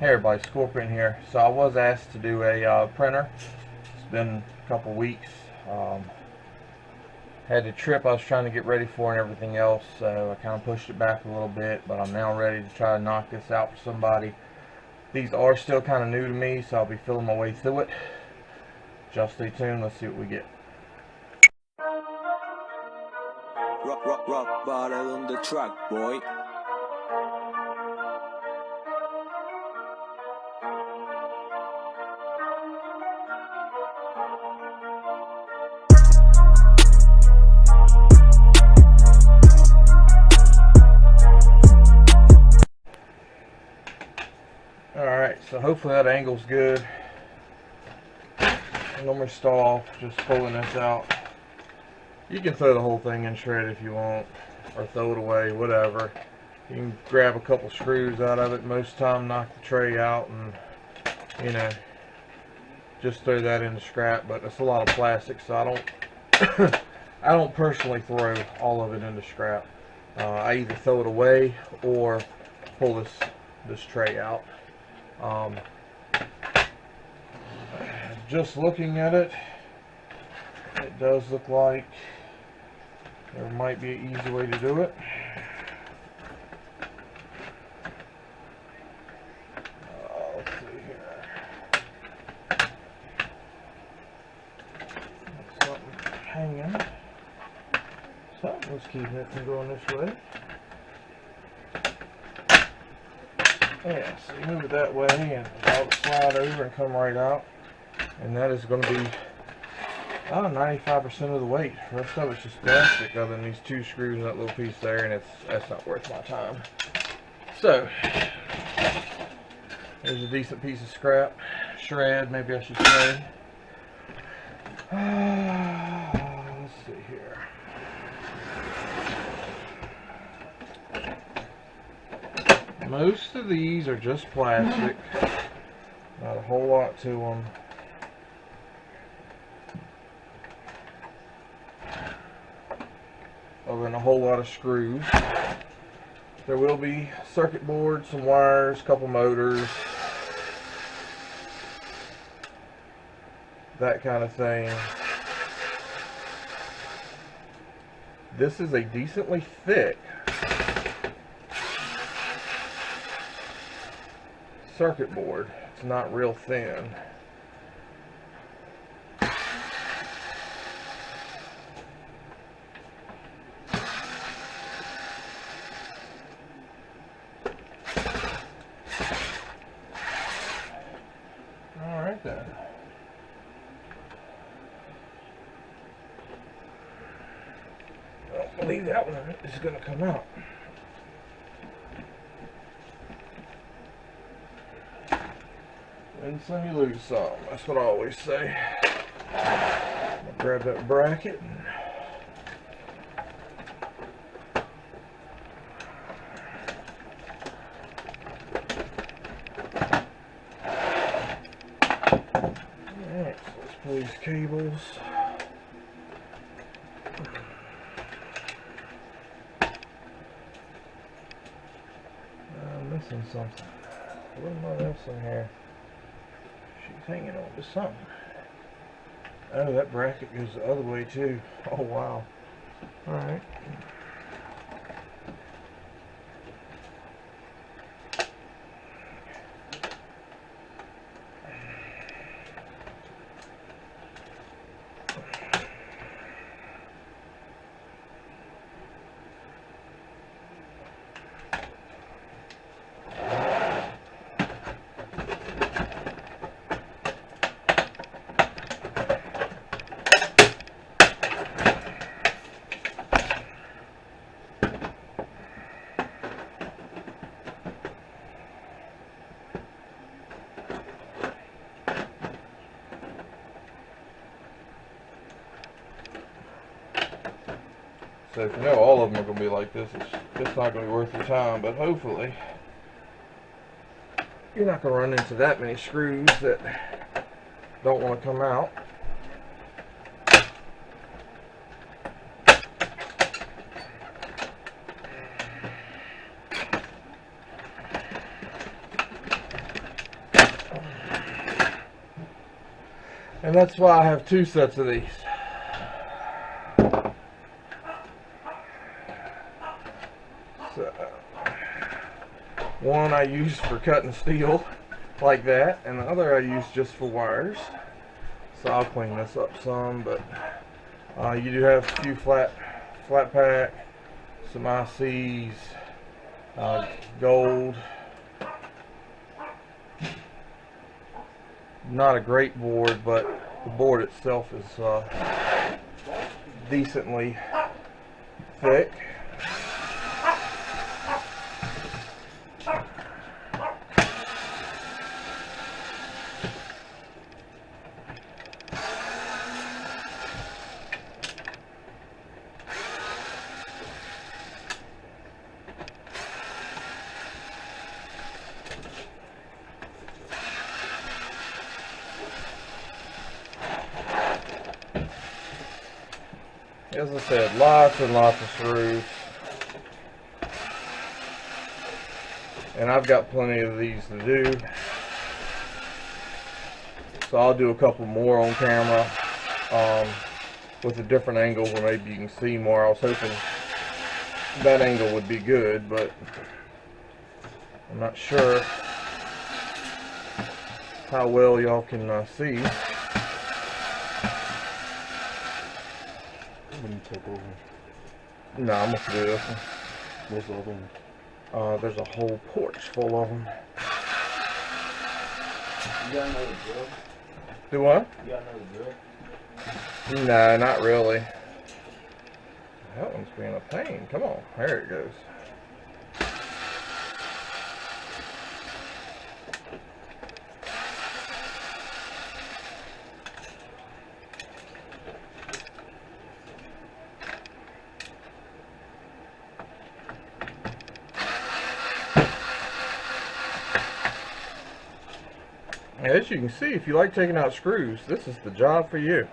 Hey everybody, Scorpion here. So I was asked to do a printer. It's been a couple weeks. Had a trip I was trying to get ready for and everything else, so I kind of pushed it back a little bit, but I'm now ready to try to knock this out for somebody. These are still kind of new to me, so I'll be feeling my way through it. Just stay tuned, let's see what we get. Rock bottle on the track, boy. Alright, so hopefully that angle's good. I'm going to start off just pulling this out. You can throw the whole thing in shred if you want, or throw it away, whatever. You can grab a couple screws out of it. Most of the time knock the tray out and, you know, just throw that in the scrap, but it's a lot of plastic, so I don't I don't personally throw all of it into scrap. I either throw it away or pull this tray out. Just looking at it, it does look like there might be an easy way to do it. Let's see here. Something hanging. Something's keeping it from going this way. Yeah, so you move it that way and it'll slide over and come right out. And that is going to be 95% of the weight. The rest of it's just plastic, other than these two screws and that little piece there, and that's not worth my time. So, there's a decent piece of scrap. Shred, maybe I should say. Let's see here. Most of these are just plastic. Not a whole lot to them. Other than a whole lot of screws. There will be circuit boards, some wires, a couple motors, that kind of thing. This is a decently thick circuit board. It's not real thin. Alright then. I don't believe that one is going to come out. Win some, you lose some. That's what I always say. I'm going to grab that bracket. Alright, so let's pull these cables. I'm missing something. What am I missing here? She's hanging on to something. Oh, that bracket goes the other way too. Oh wow. Alright. So if you know all of them are going to be like this, it's not going to be worth your time, but hopefully you're not going to run into that many screws that don't want to come out. And that's why I have 2 sets of these. So, one I use for cutting steel like that, and the other I use just for wires. So I'll clean this up some, but you do have a few flat pack, some ICs, gold. Not a great board, but the board itself is decently thick. As I said, lots and lots of screws. And I've got plenty of these to do. So I'll do a couple more on camera with a different angle where maybe you can see more. I was hoping that angle would be good, but I'm not sure how well y'all can see. Take over. No, I'm gonna do this one. What's the other one? There's a whole porch full of them. You got another drill? Do what? You got another drill? No, not really. That one's being a pain. Come on, there it goes. As you can see, if you like taking out screws, this is the job for you.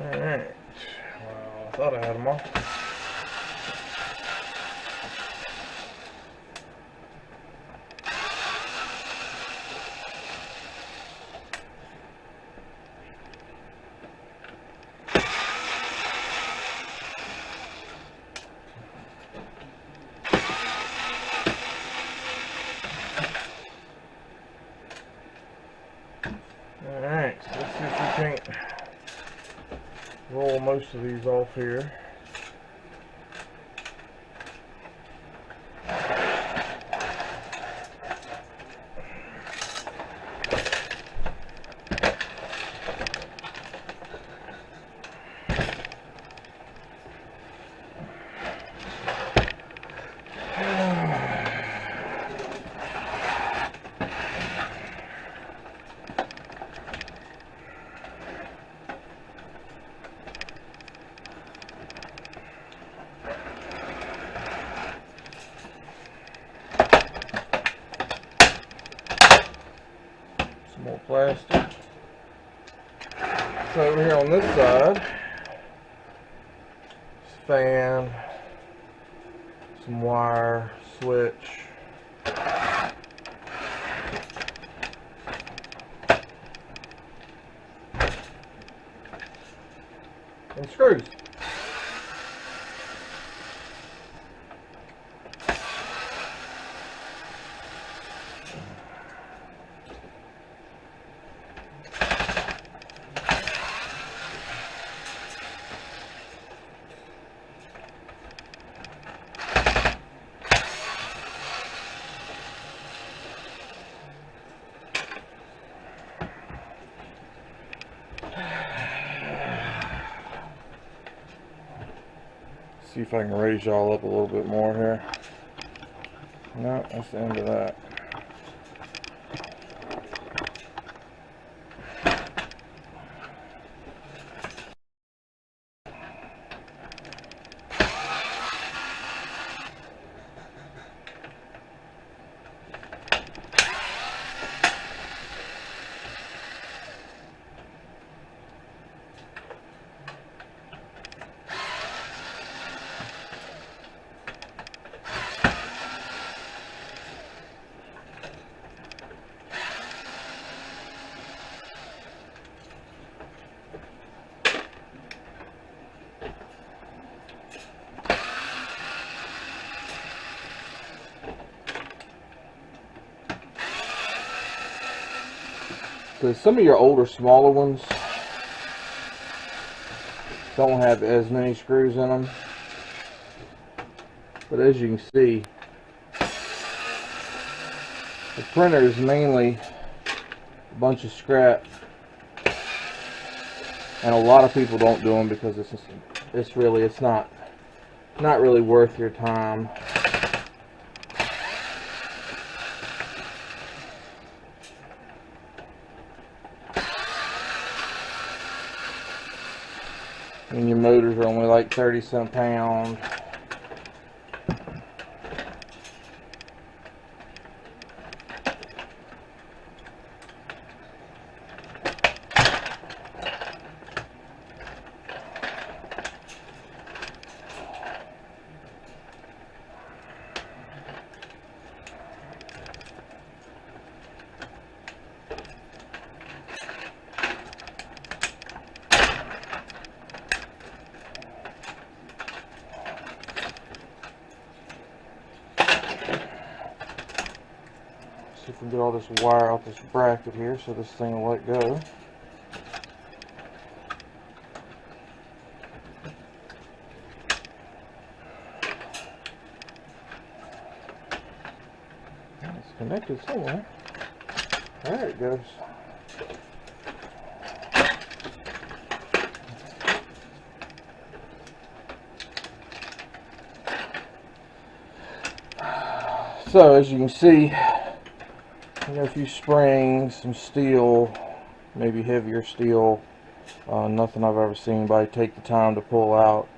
Alright. Well, I thought I had them all. Alright, so let's see if we can't roll most of these off here. More plastic. So over here on this side, fan, some wire, switch, and screws. See if I can raise y'all up a little bit more here. No, that's the end of that. So some of your older, smaller ones don't have as many screws in them. But as you can see, the printer is mainly a bunch of scrap. And a lot of people don't do them because it's not really worth your time. And your motors are only like 30 cents a pound. See if we can get all this wire out this bracket here so this thing will let go. It's connected somewhere. There it goes. So as you can see, a few springs, some steel, maybe heavier steel. Nothing I've ever seen anybody take the time to pull out.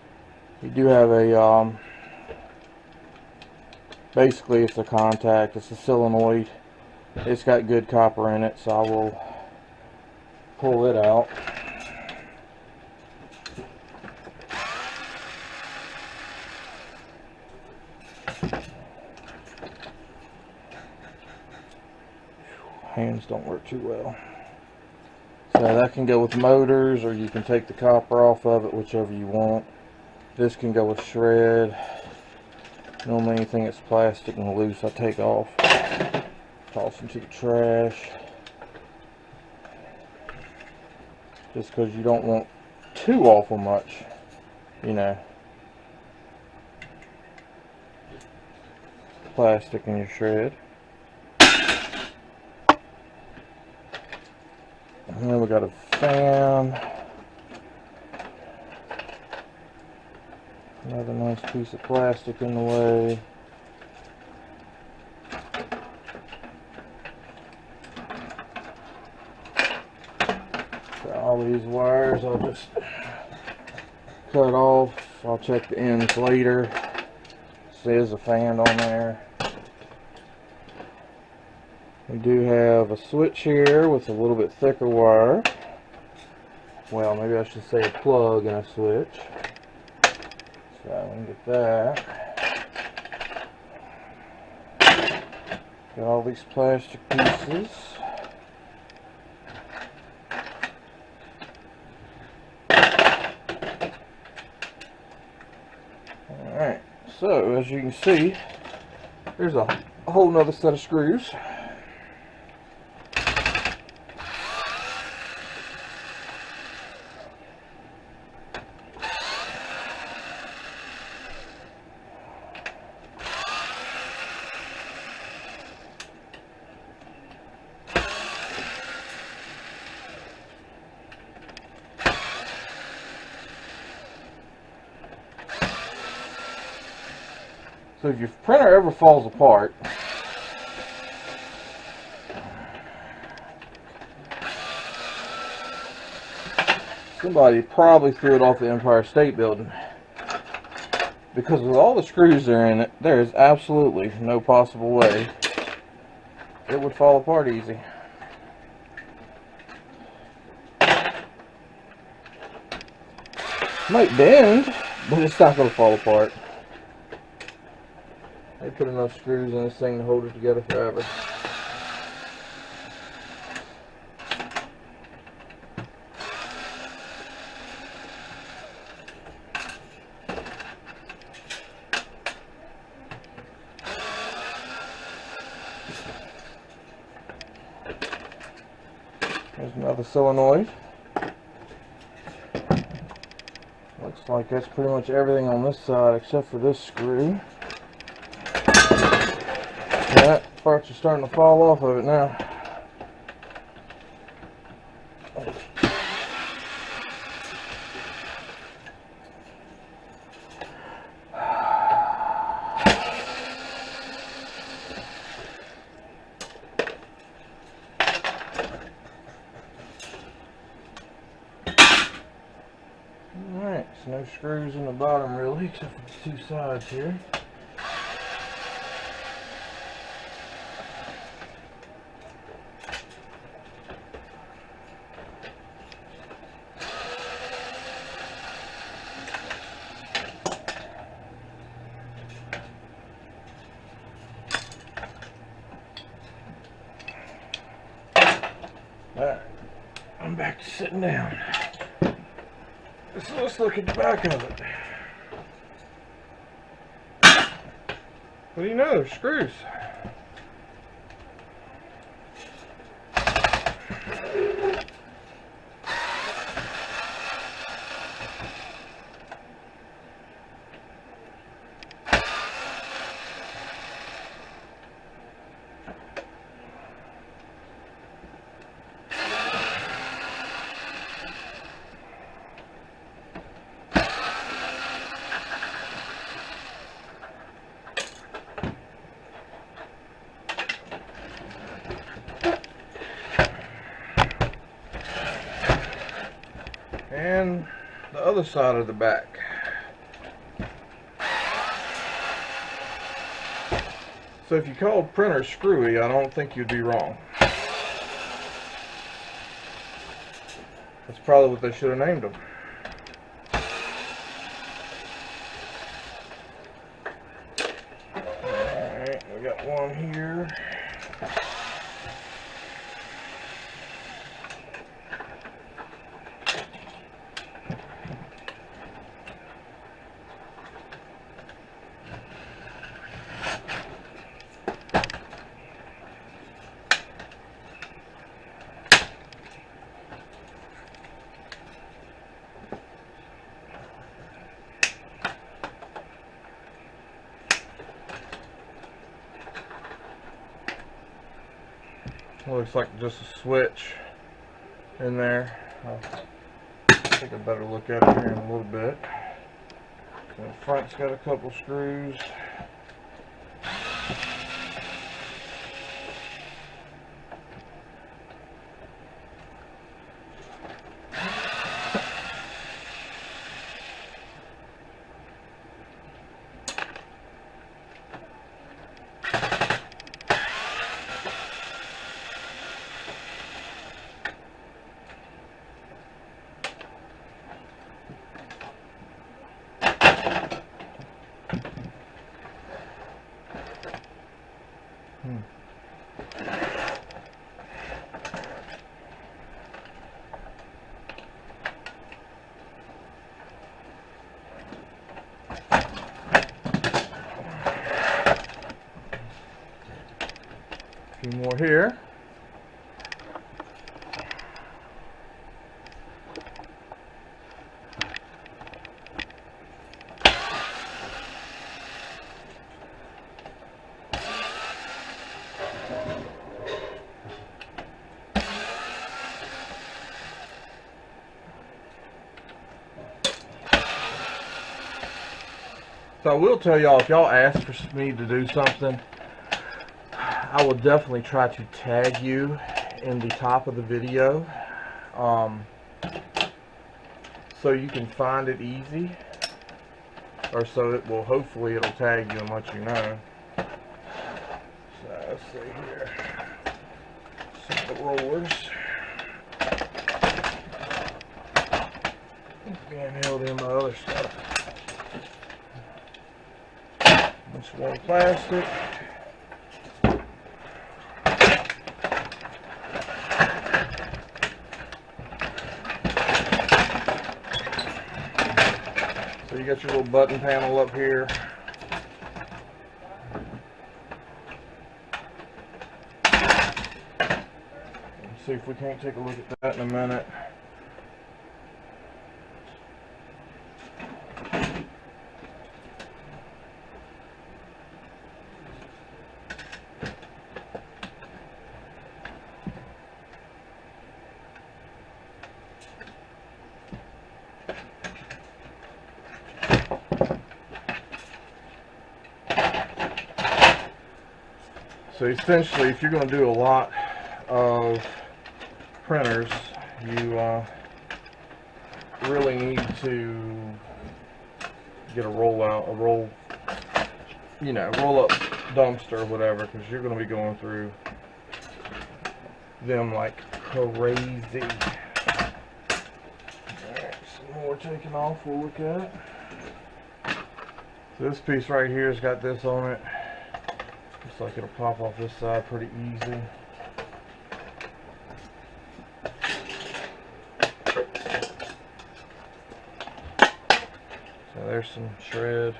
You do have a, basically it's a contact, it's a solenoid. It's got good copper in it, so I will pull it out. Hands don't work too well. So that can go with motors, or you can take the copper off of it, whichever you want. This can go with shred. Normally anything that's plastic and loose I take off, toss into the trash, just because you don't want too awful much, you know, plastic in your shred. And then we got a fan. Another nice piece of plastic in the way. So all these wires I'll just cut off. I'll check the ends later. It says a fan on there. We do have a switch here with a little bit thicker wire. Well, maybe I should say a plug and a switch. So we can get that. Got all these plastic pieces. Alright, so as you can see, there's a whole nother set of screws. So if your printer ever falls apart, somebody probably threw it off the Empire State Building. Because with all the screws that are in it, there is absolutely no possible way it would fall apart easy. Might bend, but it's not going to fall apart. They put enough screws in this thing to hold it together forever. the solenoid. Looks like that's pretty much everything on this side except for this screw. That parts are starting to fall off of it now. Alright, so no screws in the bottom really, except for the two sides here. Alright, I'm back to sitting down. So let's look at the back of it. What do you know? Screws. And the other side of the back. So if you called printers screwy, I don't think you'd be wrong. That's probably what they should have named them. Alright, we got one here. Looks like just a switch in there. I'll take a better look at it here in a little bit. So the front's got a couple screws. A few more here. So I will tell y'all, if y'all ask for me to do something, I will definitely try to tag you in the top of the video, so you can find it easy, or so it will, hopefully it'll tag you and let you know. So let's see here, some of the rollers being held in by other stuff. This one plastic. So you got your little button panel up here. see if we can't take a look at that in a minute. So essentially, if you're going to do a lot of printers, you really need to get a roll up dumpster or whatever, because you're going to be going through them like crazy. Alright, some more taken off we'll look at. So this piece right here has got this on it. Looks like it'll pop off this side pretty easy. So there's some shred.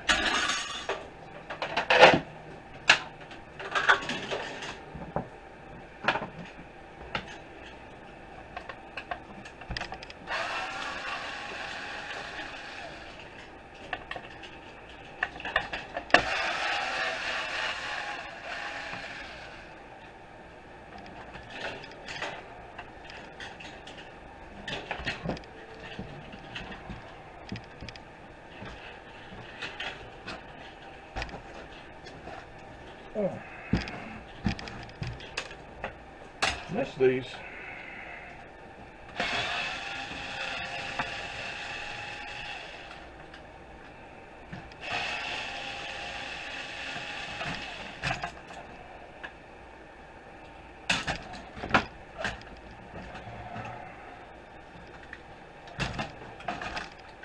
Oh. Miss these.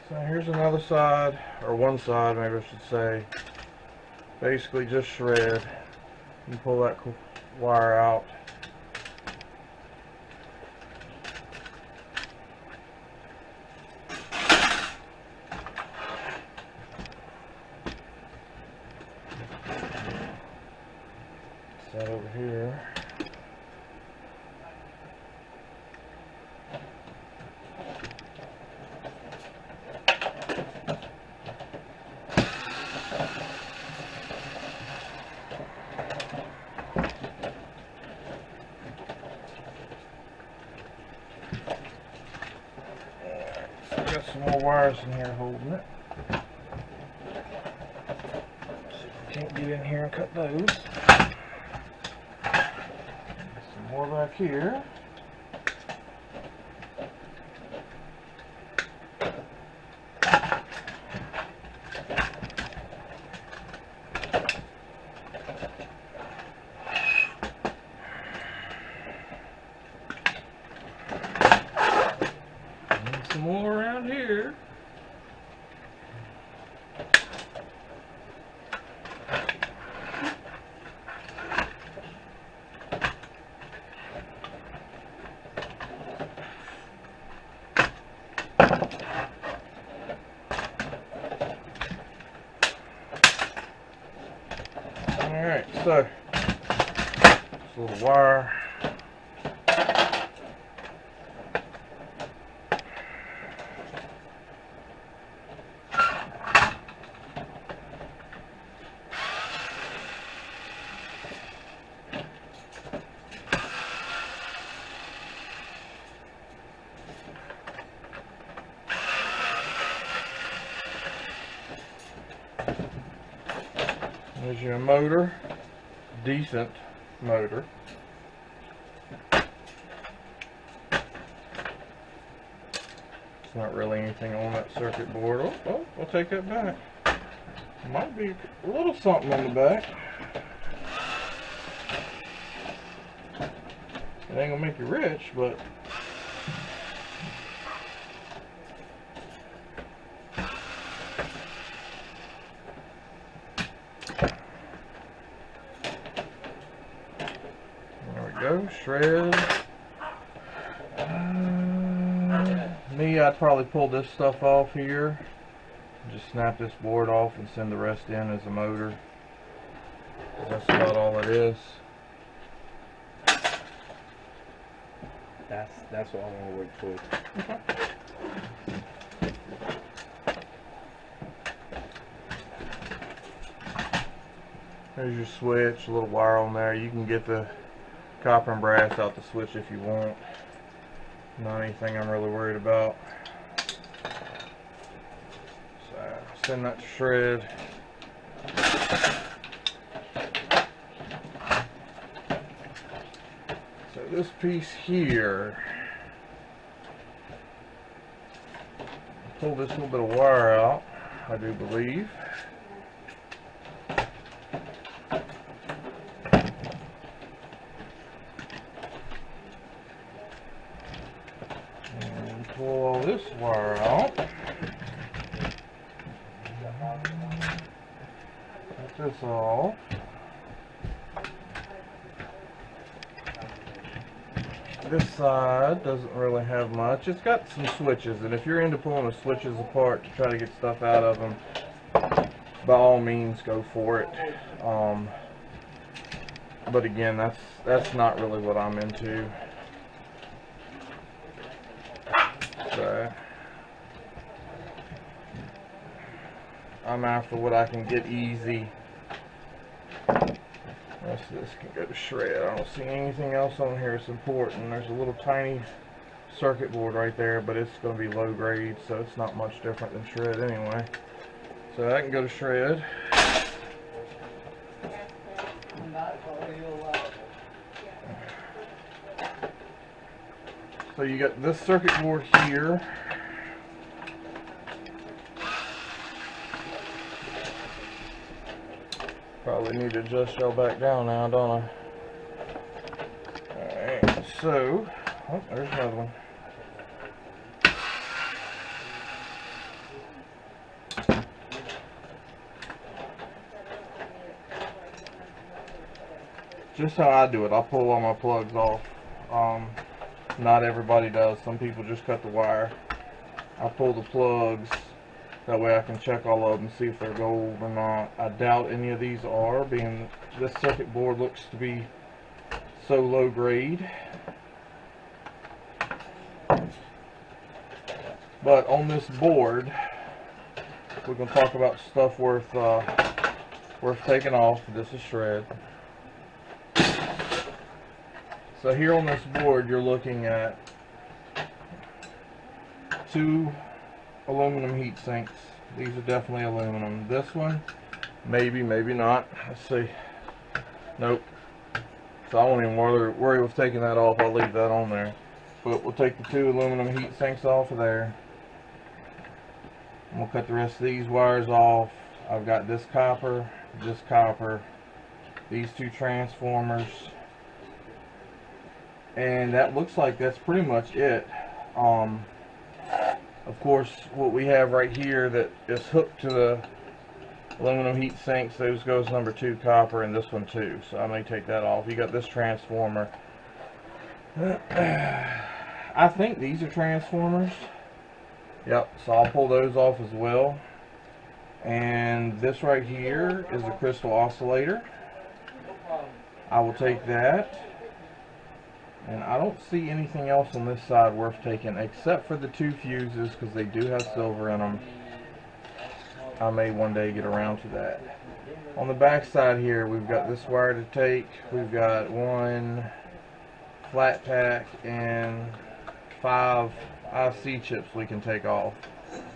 So here's another side, or one side maybe I should say. Basically just shred. You pull that wire out. Set over here. Got some more wires in here holding it. See if we can't get in here and cut those. Some more back here. Some more around here. Alright, so this little wire. There's your motor, decent motor. It's not really anything on that circuit board. Oh, we'll take that back. Might be a little something on the back. It ain't gonna make you rich, but go, shred. Me, I'd probably pull this stuff off here. Just snap this board off and send the rest in as a motor. That's about all it is. That's what I want to work towards. There's your switch, a little wire on there. You can get the copper and brass out the switch if you want. Not anything I'm really worried about. So send that to shred. So this piece here, pull this little bit of wire out, I do believe. And pull all this wire out. Cut this off. This side doesn't really have much. It's got some switches, and if you're into pulling the switches apart to try to get stuff out of them, by all means go for it. But again, that's not really what I'm into. So I'm after what I can get easy. The rest of this can go to shred. I don't see anything else on here that's important. There's a little tiny circuit board right there, but it's going to be low grade, so it's not much different than shred anyway. So that can go to shred. So you got this circuit board here. Probably need to adjust y'all back down now, don't I? Alright, so, oh, there's another one. Just how I do it, I pull all my plugs off. Not everybody does. Some people just cut the wire. I pull the plugs. That way I can check all of them, see if they're gold or not. I doubt any of these are, being this circuit board looks to be so low grade. But on this board, we're going to talk about stuff worth taking off. This is shred. So here on this board, you're looking at 2 aluminum heat sinks. These are definitely aluminum. This one, maybe, maybe not. Let's see. Nope. So I won't even worry with taking that off. I'll leave that on there. But we'll take the 2 aluminum heat sinks off of there. And we'll cut the rest of these wires off. I've got this copper, these 2 transformers. And that looks like that's pretty much it. Of course, what we have right here that is hooked to the aluminum heat sinks, those goes number 2 copper and this one too. So I may take that off. You got this transformer. I think these are transformers. Yep, so I'll pull those off as well. And this right here is a crystal oscillator. I will take that. And I don't see anything else on this side worth taking except for the 2 fuses, because they do have silver in them. I may one day get around to that. On the back side here, we've got this wire to take. We've got 1 flat pack and 5 IC chips we can take off.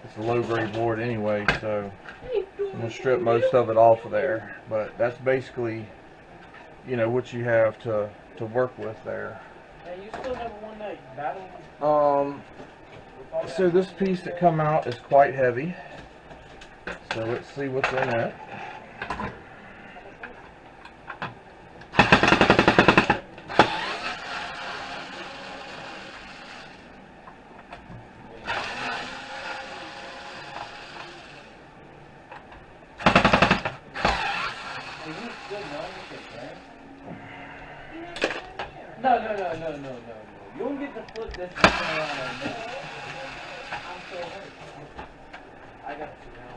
It's a low grade board anyway, so I'm going to strip most of it off of there. But that's basically, you know, what you have to work with there. You still never won that battle? So this piece that come out is quite heavy. So let's see what's in it. No. You don't get to flip this thing around on me. I'm so hurt. I got you now.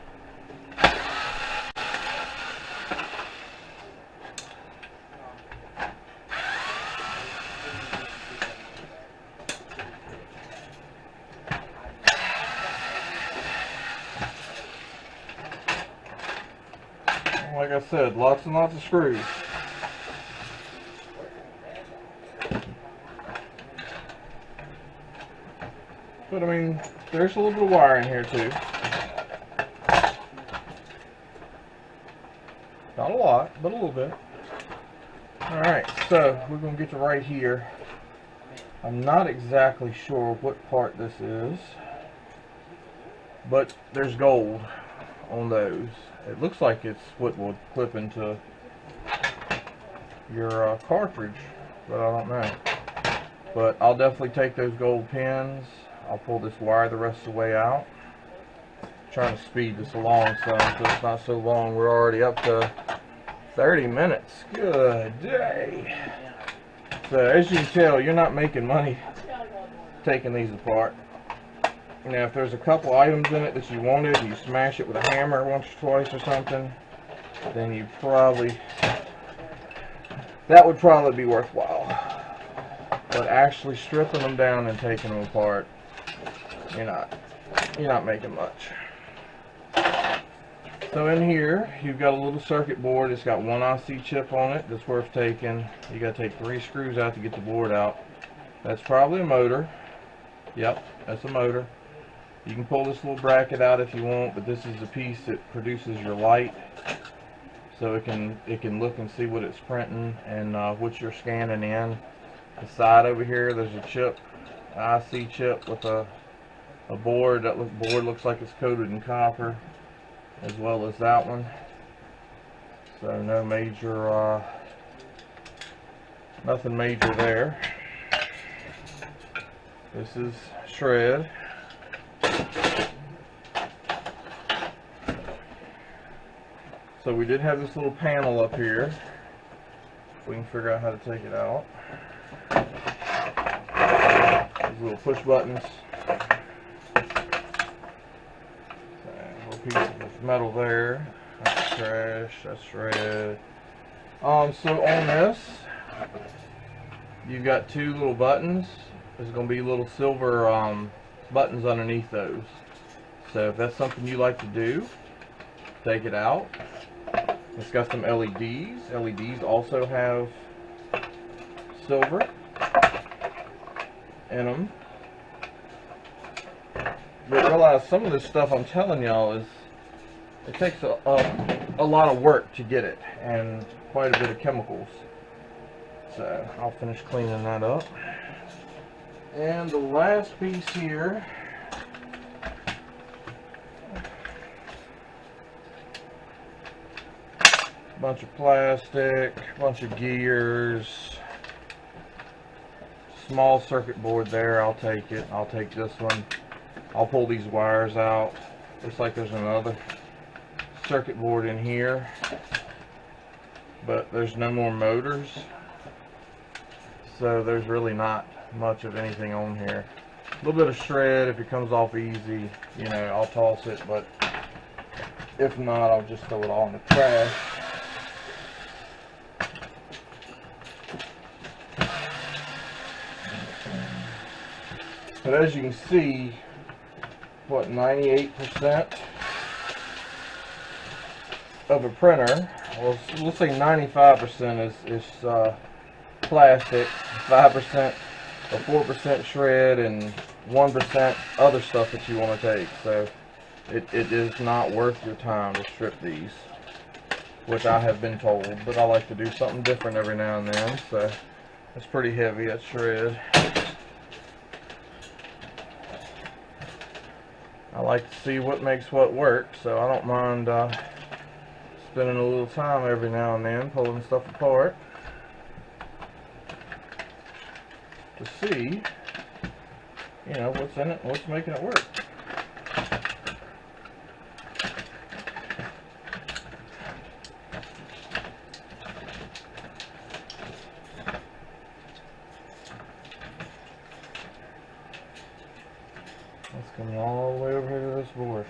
like I said, lots and lots of screws. But I mean, there's a little bit of wire in here too. Not a lot, but a little bit. Alright, so we're going to get to right here. I'm not exactly sure what part this is, but there's gold on those. It looks like it's what will clip into your cartridge, but I don't know. But I'll definitely take those gold pins. I'll pull this wire the rest of the way out. Trying to speed this along some so it's not so long. We're already up to 30 minutes. Good day. So as you can tell, you're not making money taking these apart. Now if there's a couple items in it that you wanted, you smash it with a hammer once or twice or something, then you probably, that would probably be worthwhile. But actually stripping them down and taking them apart, you're not making much. So in here, you've got a little circuit board. It's got one IC chip on it that's worth taking. You got to take 3 screws out to get the board out. That's probably a motor. Yep, that's a motor. You can pull this little bracket out if you want, but this is the piece that produces your light. So it can look and see what it's printing and what you're scanning in. The side over here, there's a chip, IC chip with a board. That board looks like it's coated in copper, as well as that one. So no major, nothing major there. This is shred. So we did have this little panel up here. We can figure out how to take it out. These little push buttons. Little piece of metal there. That's trash. That's shred. So on this, you've got 2 little buttons. There's going to be little silver buttons underneath those. So if that's something you like to do, take it out. It's got some LEDs. LEDs also have silver in them. But realize some of this stuff I'm telling y'all is, it takes a lot of work to get it, and quite a bit of chemicals. So I'll finish cleaning that up. And the last piece here, bunch of plastic, bunch of gears, small circuit board there. I'll take it. I'll take this one. I'll pull these wires out. Looks like there's another circuit board in here, but there's no more motors, so there's really not much of anything on here. A little bit of shred. If it comes off easy, you know, I'll toss it, but if not, I'll just throw it all in the trash. But as you can see, what, 98% of a printer, well, we'll say 95% is plastic, 5% or 4% shred, and 1% other stuff that you want to take. So it is not worth your time to strip these, which I have been told, but I like to do something different every now and then. So it's pretty heavy, that shred. I like to see what makes what work, so I don't mind spending a little time every now and then pulling stuff apart to see, you know, what's in it and what's making it work. Let's come all the way over here to this board.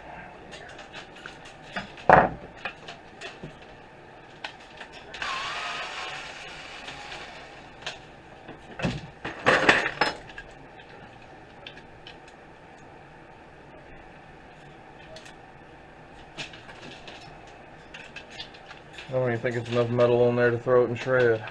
I don't even think it's enough metal on there to throw it in shred.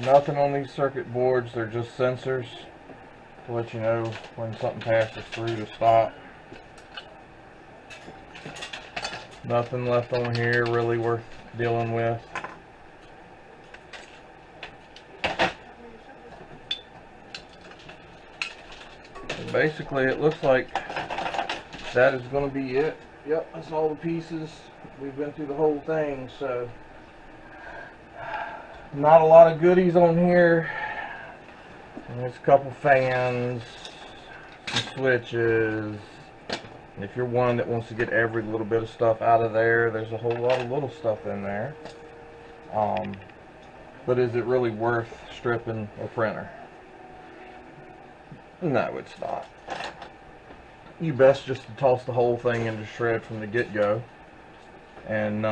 Nothing on these circuit boards, they're just sensors to let you know when something passes through to stop. Nothing left on here really worth dealing with. And basically it looks like that is going to be it. Yep, that's all the pieces. We've been through the whole thing, so not a lot of goodies on here. There's a couple fans, some switches. And if you're one that wants to get every little bit of stuff out of there, there's a whole lot of little stuff in there. But is it really worth stripping a printer? No, it's not. You best just to toss the whole thing into shred from the get-go and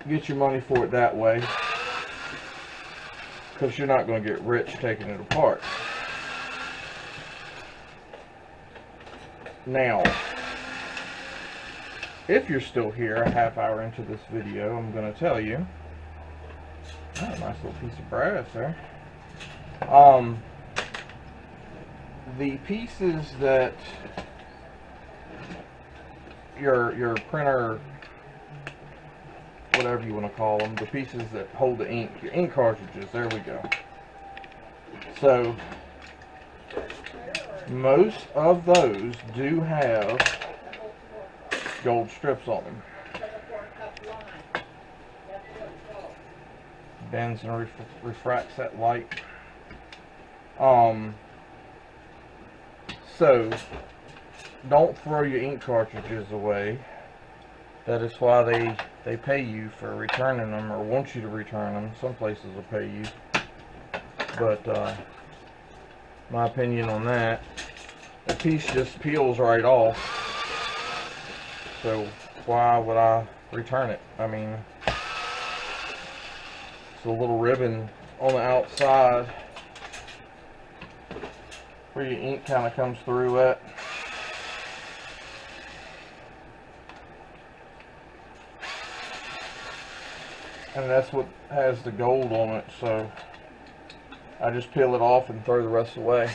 get your money for it that way, because you're not going to get rich taking it apart. Now, if you're still here a half hour into this video, I'm going to tell you, oh, nice little piece of brass there. The pieces that your printer, whatever you want to call them, the pieces that hold the ink, your ink cartridges, there we go. So most of those do have gold strips on them. Bends and refracts that light. So don't throw your ink cartridges away. That is why they pay you for returning them, or want you to return them. Some places will pay you, but my opinion on that, the piece just peels right off, so why would I return it? I mean, it's a little ribbon on the outside where your ink kind of comes through it. And that's what has the gold on it, so I just peel it off and throw the rest away.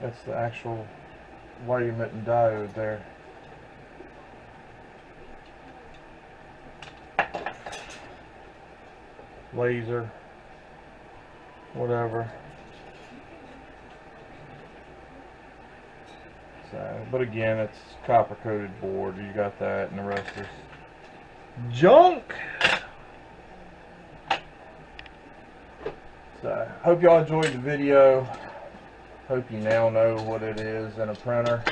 That's the actual wire emitting diode there. Laser, whatever. So, but again, it's copper coated board. You got that, and the rest is junk. So, hope y'all enjoyed the video. Hope you now know what it is in a printer.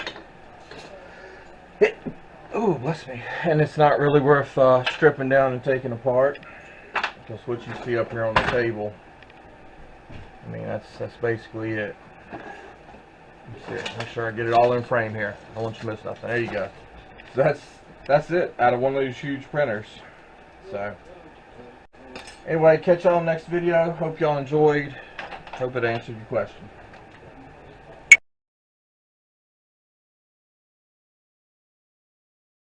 Oh, bless me. And it's not really worth stripping down and taking apart. Because what you see up here on the table, I mean, that's basically it. Make sure I get it all in frame here. I don't want you to miss nothing. There you go. So that's it out of one of those huge printers. So anyway, catch y'all next video. Hope y'all enjoyed. Hope it answered your question.